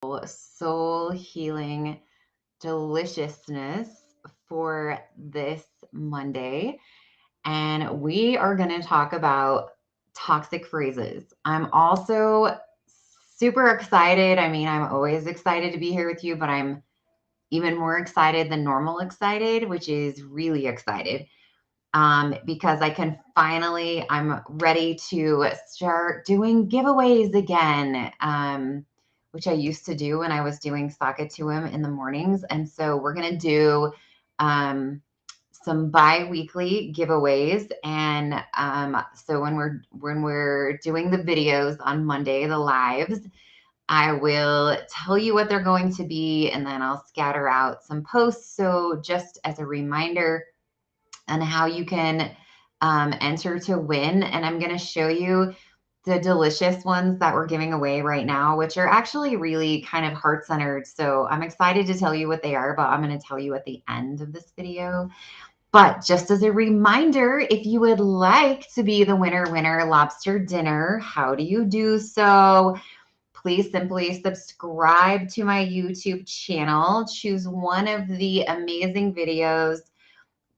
soul healing deliciousness for this Monday. And we are going to talk about toxic phrases. I'm also super excited. I mean, I'm always excited to be here with you, but I'm even more excited than normal excited, which is really excited because I'm ready to start doing giveaways again, which I used to do when I was doing Saka to him in the mornings. And so we're going to do um, some bi-weekly giveaways. And so when we're doing the videos on Monday, the lives, I will tell you what they're going to be, and then I'll scatter out some posts. So just as a reminder, and how you can enter to win. And I'm going to show you the delicious ones that we're giving away right now, which are actually really kind of heart centered. So I'm excited to tell you what they are, but I'm going to tell you at the end of this video. But just as a reminder, if you would like to be the winner lobster dinner, how do you do so? Please simply subscribe to my YouTube channel, choose one of the amazing videos,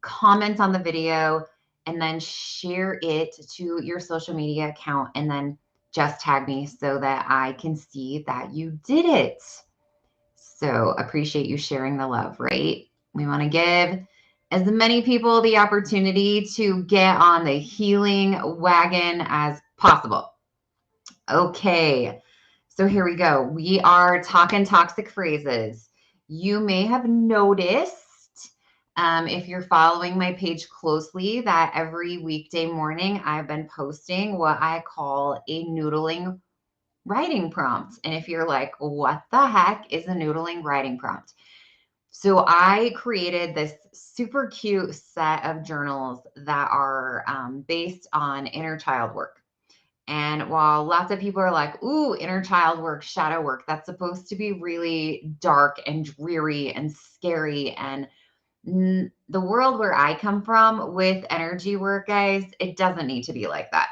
comment on the video, and then share it to your social media account, and then just tag me so that I can see that you did it. So appreciate you sharing the love, right? We want to give as many people the opportunity to get on the healing wagon as possible. Okay, so here we go. We are talking toxic phrases. You may have noticed, if you're following my page closely, that every weekday morning I've been posting what I call a noodling writing prompt. And if you're like, what the heck is a noodling writing prompt? So I created this super cute set of journals that are based on inner child work. And while lots of people are like, ooh, inner child work, shadow work, that's supposed to be really dark and dreary and scary. And the world where I come from with energy work, guys, it doesn't need to be like that.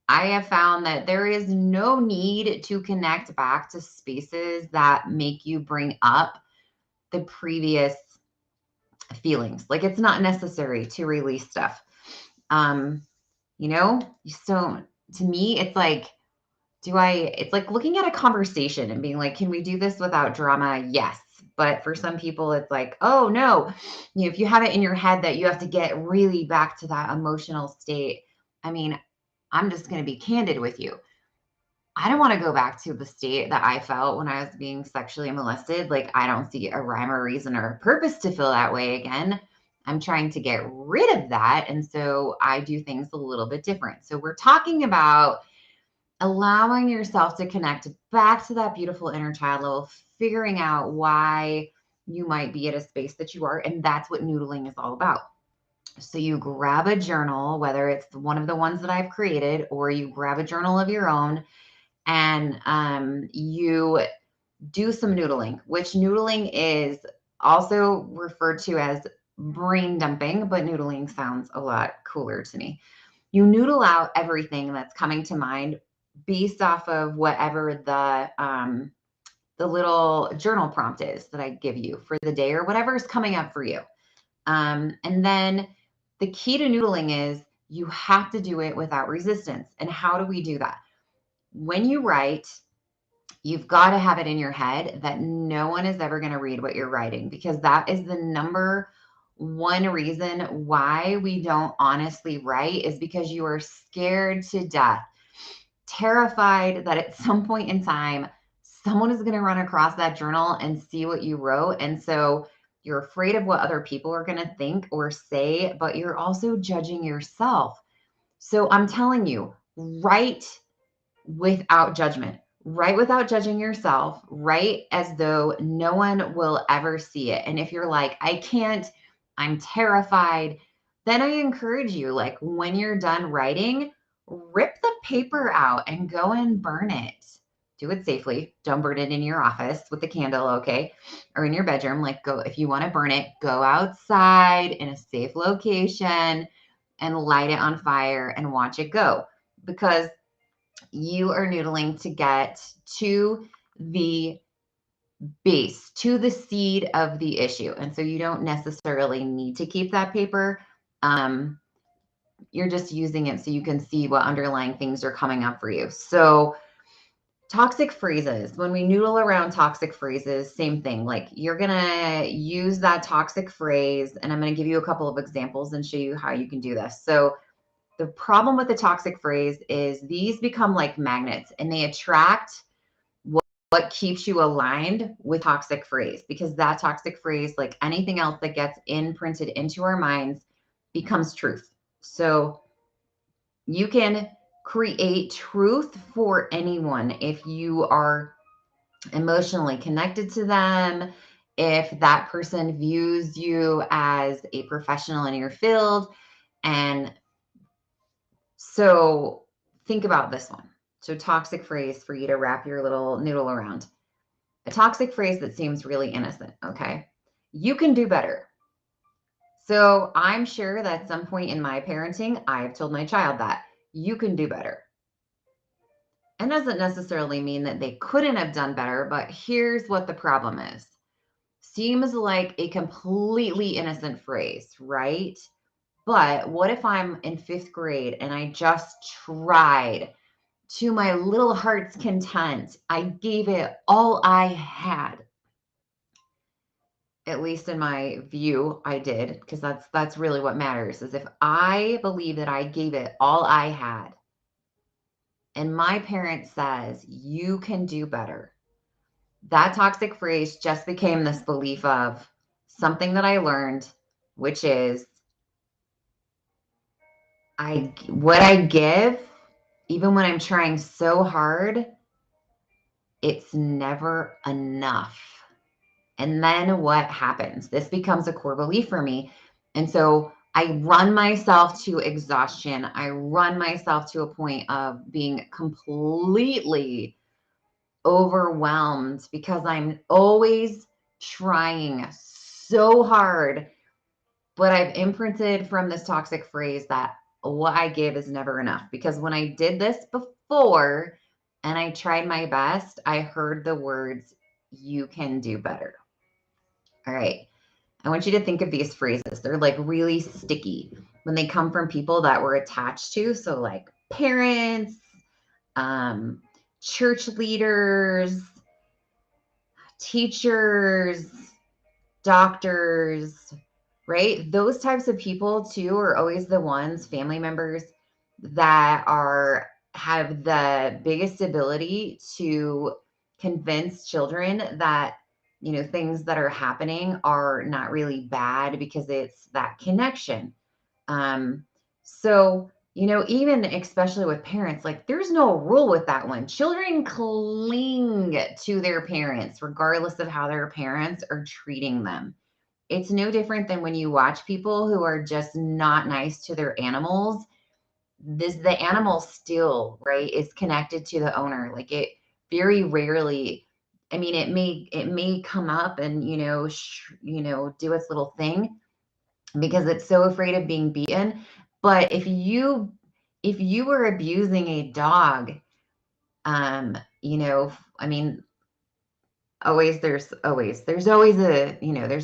I have found that there is no need to connect back to spaces that make you bring up the previous feelings. Like it's not necessary to release stuff. Um, you just don't, to me, it's like looking at a conversation and being like, can we do this without drama? Yes. But for some people, it's like, oh no, if you have it in your head that you have to get really back to that emotional state. I mean, I'm just going to be candid with you. I don't want to go back to the state that I felt when I was being sexually molested. Like, I don't see a rhyme or reason or a purpose to feel that way again. I'm trying to get rid of that. And so I do things a little bit different. So we're talking about allowing yourself to connect back to that beautiful inner child level, figuring out why you might be at a space that you are. And that's what noodling is all about. So you grab a journal, whether it's one of the ones that I've created, or you grab a journal of your own, and you do some noodling, which noodling is also referred to as brain dumping, but noodling sounds a lot cooler to me. You noodle out everything that's coming to mind based off of whatever the little journal prompt is that I give you for the day or whatever is coming up for you. And then the key to noodling is you have to do it without resistance. And how do we do that? When you write, you've got to have it in your head that no one is ever going to read what you're writing, because that is the number one reason why we don't honestly write, is because you are scared to death, terrified that at some point in time, someone is going to run across that journal and see what you wrote. And so you're afraid of what other people are going to think or say, but you're also judging yourself. So I'm telling you, write without judgment. Write without judging yourself. Write as though no one will ever see it. And if you're like, I can't, I'm terrified, then I encourage you, like when you're done writing, rip the paper out and go and burn it. Do it safely. Don't burn it in your office with a candle, okay? Or in your bedroom. Like, go, if you want to burn it, go outside in a safe location and light it on fire and watch it go. Because you are noodling to get to the base, to the seed of the issue. And so you don't necessarily need to keep that paper. You're just using it so you can see what underlying things are coming up for you. So toxic phrases, when we noodle around toxic phrases, same thing. Like you're going to use that toxic phrase, and I'm going to give you a couple of examples and show you how you can do this. So the problem with the toxic phrase is these become like magnets, and they attract what keeps you aligned with toxic phrase, because that toxic phrase, like anything else that gets imprinted into our minds, becomes truth. So you can create truth for anyone if you are emotionally connected to them, if that person views you as a professional in your field. And so think about this one. So toxic phrase for you to wrap your little noodle around. A toxic phrase that seems really innocent, okay? You can do better. So I'm sure that at some point in my parenting, I've told my child that you can do better. And doesn't necessarily mean that they couldn't have done better, but here's what the problem is. Seems like a completely innocent phrase, right? But what if I'm in 5th grade and I just tried to my little heart's content? I gave it all I had. At least in my view, I did, because that's really what matters, is if I believe that I gave it all I had, and my parent says, you can do better, that toxic phrase just became this belief of something that I learned, which is what I give, even when I'm trying so hard, it's never enough. And then what happens? This becomes a core belief for me. And so I run myself to exhaustion. I run myself to a point of being completely overwhelmed because I'm always trying so hard. But I've imprinted from this toxic phrase that what I give is never enough. Because when I did this before and I tried my best, I heard the words, you can do better. All right. I want you to think of these phrases. They're like really sticky when they come from people that we're attached to. So, like parents, church leaders, teachers, doctors, right? Those types of people too are always the ones, family members, that have the biggest ability to convince children that, things that are happening are not really bad because it's that connection. So, even especially with parents, like there's no rule with that one. Children cling to their parents regardless of how their parents are treating them. It's no different than when you watch people who are just not nice to their animals. The animal still, right, is connected to the owner. Like it very rarely, I mean, it may come up and, do its little thing because it's so afraid of being beaten. But if you were abusing a dog, I mean, there's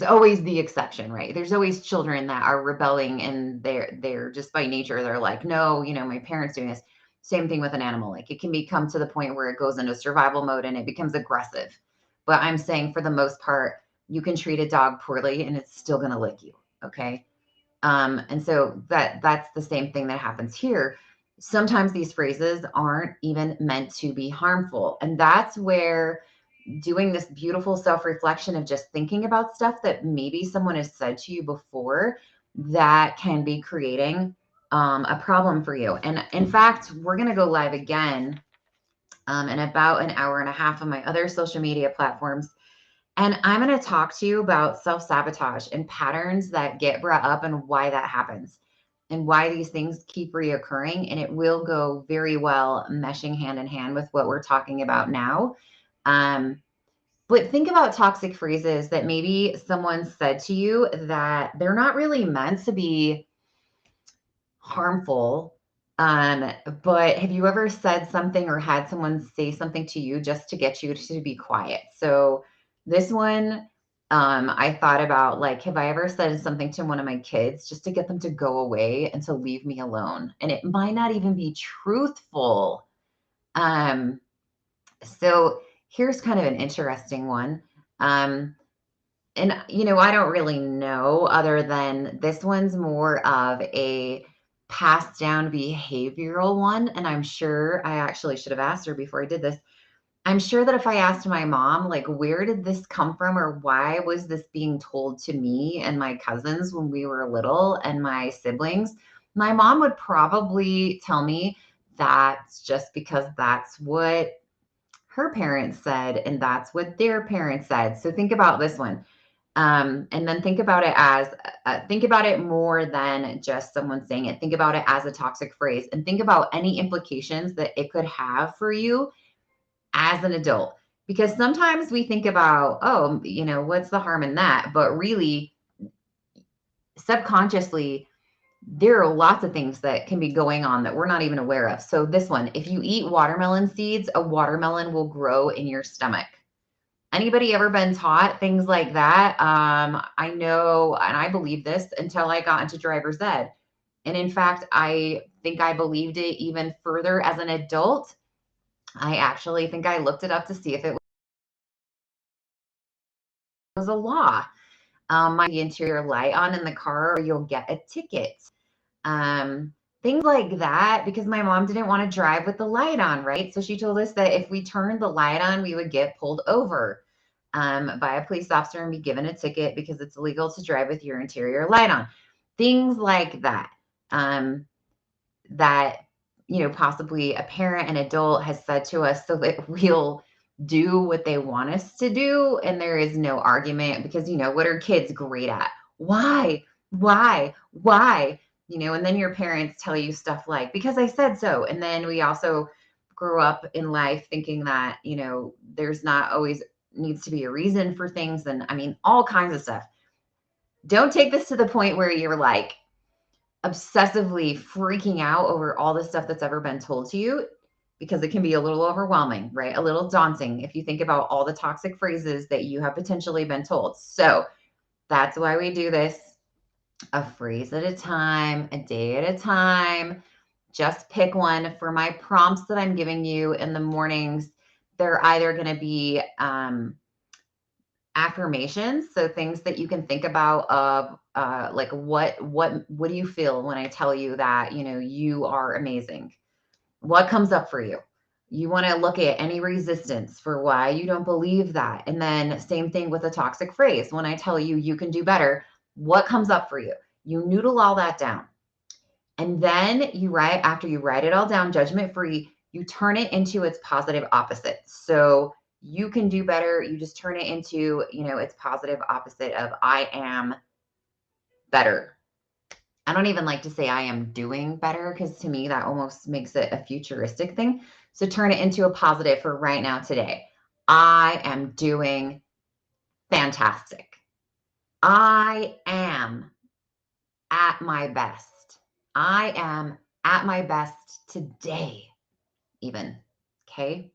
always the exception, right? There's always children that are rebelling, and they're just by nature, they're like, no, my parents doing this. Same thing with an animal. Like it can become to the point where it goes into survival mode and it becomes aggressive. But I'm saying for the most part, you can treat a dog poorly and it's still going to lick you. Okay. And so that's the same thing that happens here. Sometimes these phrases aren't even meant to be harmful. And that's where doing this beautiful self-reflection of just thinking about stuff that maybe someone has said to you before that can be creating a problem for you. And in fact, we're going to go live again in about an hour and a half on my other social media platforms. And I'm going to talk to you about self-sabotage and patterns that get brought up and why that happens and why these things keep reoccurring. And it will go very well meshing hand in hand with what we're talking about now. But think about toxic phrases that maybe someone said to you that they're not really meant to be harmful. But have you ever said something or had someone say something to you just to get you to be quiet? So This one, I thought about, like, have I ever said something to one of my kids just to get them to go away and to leave me alone? And it might not even be truthful. Um, so here's kind of an interesting one. Um, and I don't really know, other than this one's more of a passed down behavioral one. And I'm sure I actually should have asked her before I did this. I'm sure that if I asked my mom, like, where did this come from, or why was this being told to me and my cousins when we were little and my siblings, my mom would probably tell me that's just because that's what her parents said and that's what their parents said. So think about this one. And then think about it as think about it more than just someone saying it. Think about it as a toxic phrase, and think about any implications that it could have for you as an adult. Because sometimes we think about, oh, what's the harm in that? But really, subconsciously, there are lots of things that can be going on that we're not even aware of. So, this one, if you eat watermelon seeds, a watermelon will grow in your stomach. Anybody ever been taught things like that? I know, and I believed this until I got into driver's ed. And in fact, I think I believed it even further as an adult. I actually think I looked it up to see if it was a law. My interior light on in the car, or you'll get a ticket. Things like that, because my mom didn't want to drive with the light on, right? So she told us that if we turned the light on, we would get pulled over by a police officer and be given a ticket because it's illegal to drive with your interior light on. Things like that. That possibly a parent, an adult has said to us so that we'll do what they want us to do, and there is no argument, because what are kids great at? Why? And then your parents tell you stuff like, because I said so. And then we also grow up in life thinking that there's not always needs to be a reason for things, and I mean all kinds of stuff. Don't take this to the point where you're like obsessively freaking out over all the stuff that's ever been told to you, because it can be a little overwhelming, right? A little daunting if you think about all the toxic phrases that you have potentially been told. So that's why we do this, a phrase at a time, a day at a time. Just pick one. For my prompts that I'm giving you in the mornings, they're either going to be affirmations, so things that you can think about of like what do you feel when I tell you that you are amazing? What comes up for you? You want to look at any resistance for why you don't believe that. And then same thing with a toxic phrase. When I tell you you can do better, what comes up for you? You noodle all that down. And then after you write it all down, judgment free, you turn it into its positive opposite. So you can do better. You just turn it into, its positive opposite of I am better. I don't even like to say I am doing better, because to me that almost makes it a futuristic thing. So turn it into a positive for right now, today. I am doing fantastic. I am at my best. I am at my best today, even. Okay.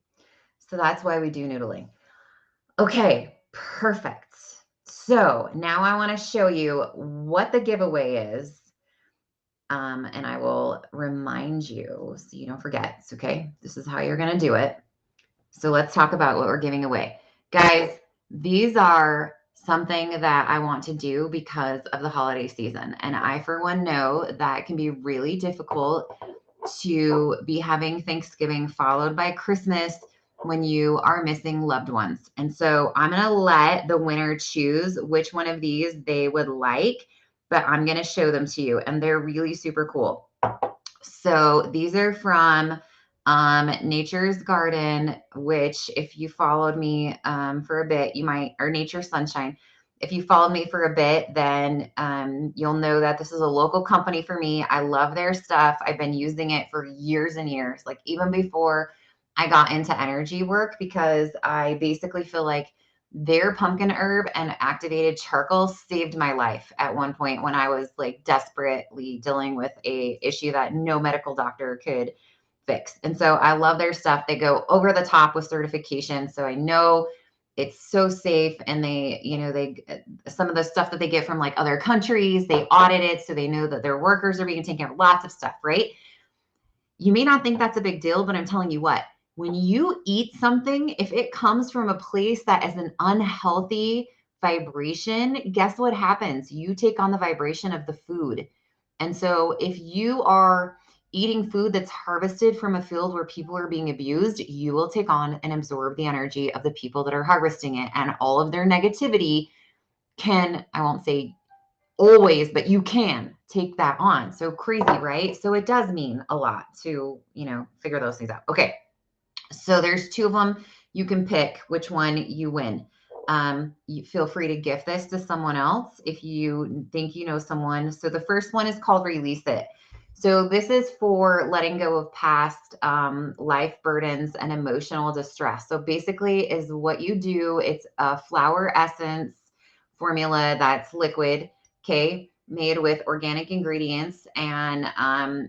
So that's why we do noodling. Okay, perfect. So now I want to show you what the giveaway is. And I will remind you so you don't forget. Okay. This is how you're going to do it. So let's talk about what we're giving away. Guys, these are something that I want to do because of the holiday season. And I, for one, know that it can be really difficult to be having Thanksgiving followed by Christmas when you are missing loved ones. And so I'm going to let the winner choose which one of these they would like, but I'm going to show them to you, and they're really super cool. So these are from Nature's Garden, which if you followed me for a bit, you might, or Nature Sunshine. If you followed me for a bit, then you'll know that this is a local company for me. I love their stuff. I've been using it for years and years, like even before I got into energy work, because I basically feel like their pumpkin herb and activated charcoal saved my life at one point when I was like desperately dealing with a issue that no medical doctor could fix. And so I love their stuff. They go over the top with certification. So I know it's so safe, and they, some of the stuff that they get from like other countries, they audit it so they know that their workers are being taken care of, lots of stuff, right? You may not think that's a big deal, but I'm telling you what, when you eat something, if it comes from a place that is an unhealthy vibration, guess what happens? You take on the vibration of the food. And so if you are eating food that's harvested from a field where people are being abused, you will take on and absorb the energy of the people that are harvesting it, and all of their negativity can, I won't say always, but you can take that on. So crazy, right? So it does mean a lot to, figure those things out. Okay. So there's two of them. You can pick which one you win. You feel free to gift this to someone else if you think you know someone. So the first one is called Release It. So this is for letting go of past life burdens and emotional distress. So basically is what you do. It's a flower essence formula that's liquid, okay, made with organic ingredients, and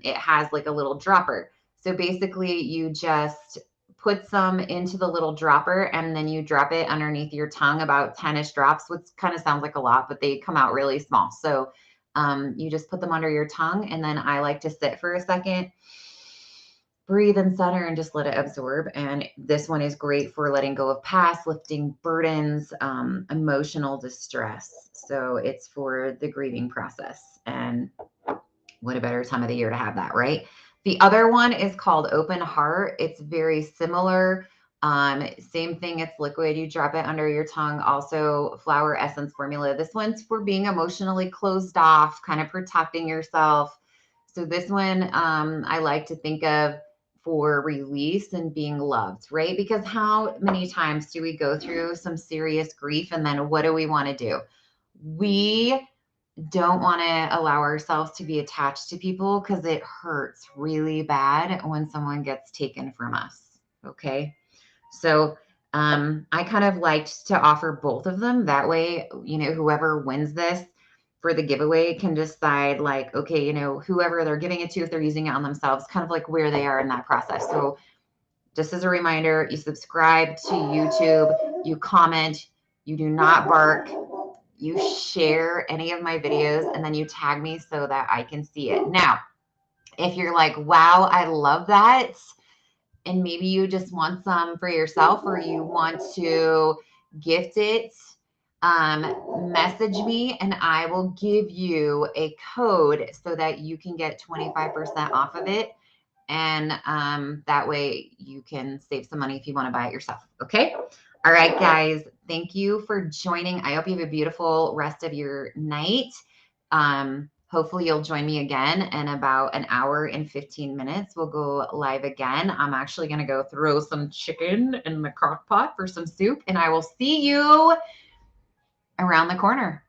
it has like a little dropper. So basically you just put some into the little dropper, and then you drop it underneath your tongue, about 10-ish drops, which kind of sounds like a lot, but they come out really small. So you just put them under your tongue, and then I like to sit for a second, breathe and center, and just let it absorb. And this one is great for letting go of past, lifting burdens, emotional distress. So it's for the grieving process. And what a better time of the year to have that, right? The other one is called Open Heart. It's very similar. Same thing. It's liquid. You drop it under your tongue. Also, flower essence formula. This one's for being emotionally closed off, kind of protecting yourself. So this one, I like to think of for release and being loved, right? Because how many times do we go through some serious grief, and then what do we want to do? We don't want to allow ourselves to be attached to people, because it hurts really bad when someone gets taken from us. Okay. So I kind of liked to offer both of them. That way, whoever wins this for the giveaway can decide, like, okay, whoever they're giving it to, if they're using it on themselves, kind of like where they are in that process. So just as a reminder, you subscribe to YouTube, you comment, you do not bark, you share any of my videos, and then you tag me so that I can see it. Now, if you're like, wow, I love that, and maybe you just want some for yourself, or you want to gift it, message me and I will give you a code so that you can get 25% off of it. And that way you can save some money if you want to buy it yourself. Okay. All right, guys. Thank you for joining. I hope you have a beautiful rest of your night. Hopefully you'll join me again in about an hour and 15 minutes. We'll go live again. I'm actually going to go throw some chicken in the crock pot for some soup, and I will see you around the corner.